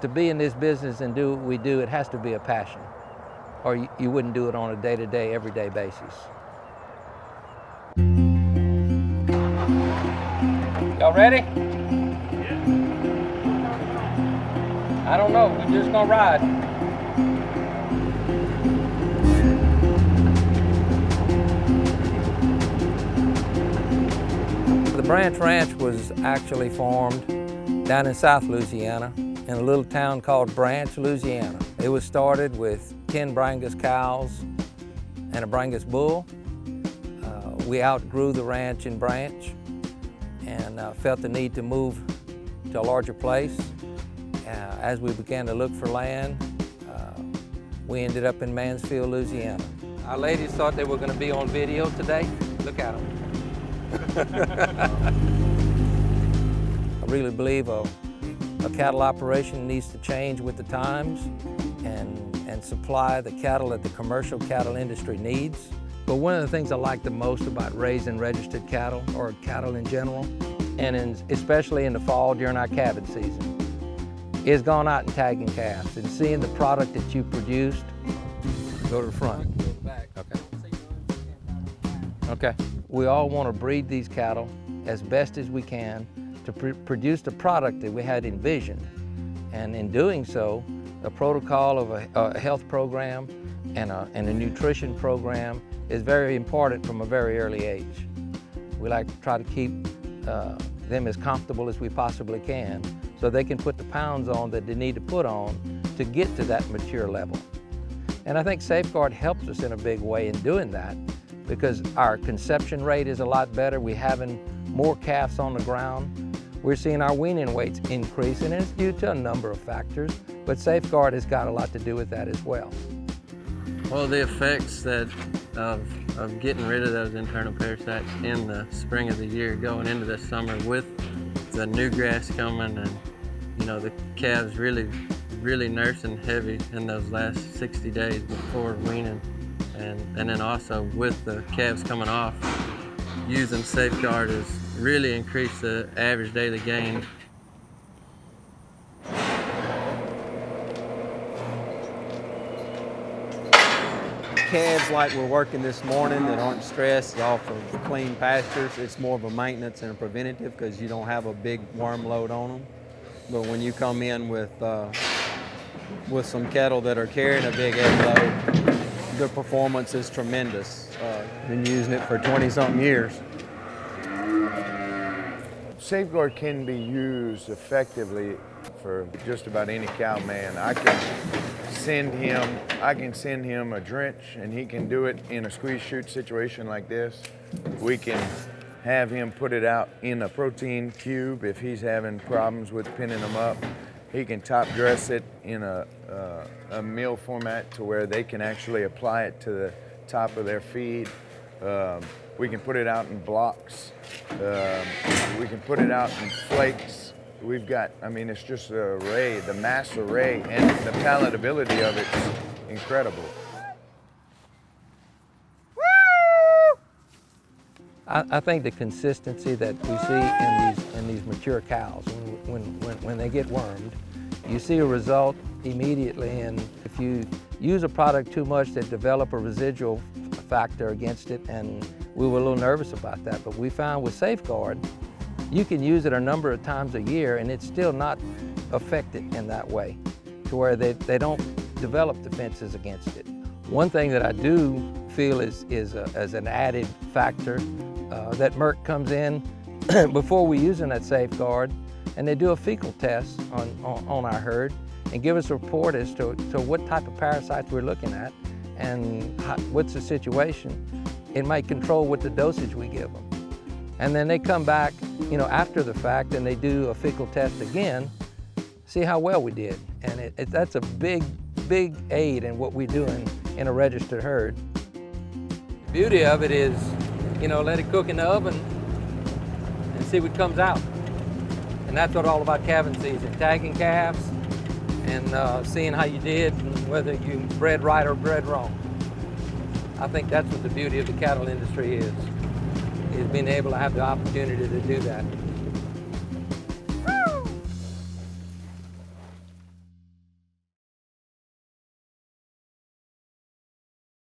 To be in this business and do what we do, it has to be a passion, or you wouldn't do it on a day-to-day, everyday basis. Y'all ready? Yeah. I don't know, we're just gonna ride. The Branch Ranch was actually formed down in South Louisiana in a little town called Branch, Louisiana. It was started with 10 Brangus cows and a Brangus bull. We outgrew the ranch in Branch and felt the need to move to a larger place. As we began to look for land, we ended up in Mansfield, Louisiana. Our ladies thought they were going to be on video today. Look at them. I really believe a cattle operation needs to change with the times and supply the cattle that the commercial cattle industry needs. But one of the things I like the most about raising registered cattle, or cattle in general, and especially in the fall during our calving season, is going out and tagging calves and seeing the product that you produced. Go to the front. Okay. Okay. We all want to breed these cattle as best as we can to produce the product that we had envisioned. And in doing so, a protocol of a health program and a nutrition program is very important from a very early age. We like to try to keep them as comfortable as we possibly can so they can put the pounds on that they need to put on to get to that mature level. And I think Safeguard helps us in a big way in doing that, because our conception rate is a lot better. We're having more calves on the ground. We're seeing our weaning weights increase, and it's due to a number of factors, but Safeguard has got a lot to do with that as well. Well, the effects of getting rid of those internal parasites in the spring of the year, going into the summer with the new grass coming, and the calves really nursing heavy in those last 60 days before weaning, and then also with the calves coming off, using Safeguard has really increased the average daily gain. Calves like we're working this morning that aren't stressed off of clean pastures, it's more of a maintenance and a preventative because you don't have a big worm load on them. But when you come in with some cattle that are carrying a big egg load, the performance is tremendous. Been using it for 20-something years. Safeguard can be used effectively for just about any cow man. I can send him a drench and he can do it in a squeeze chute situation like this. We can have him put it out in a protein cube if he's having problems with pinning them up. He can top dress it in a meal format to where they can actually apply it to the top of their feed. We can put it out in blocks. We can put it out in flakes. We've got, it's just the array, the mass array, and the palatability of it's incredible. I think the consistency that we see in these mature cows, when they get wormed, you see a result immediately. And if you use a product too much, they develop a residual factor against it, and we were a little nervous about that. But we found with Safeguard, you can use it a number of times a year and it's still not affected in that way, to where they don't develop defenses against it. One thing that I do feel is as an added factor, that Merck comes in before we using that Safeguard, and they do a fecal test on our herd and give us a report as to what type of parasites we're looking at and what's the situation. It might control what the dosage we give them. And then they come back, after the fact, and they do a fecal test again, see how well we did. And that's a big aid in what we're doing in a registered herd. The beauty of it is, let it cook in the oven and see what comes out. And that's what all about calving season, tagging calves and seeing how you did and whether you bred right or bred wrong. I think that's what the beauty of the cattle industry is being able to have the opportunity to do that.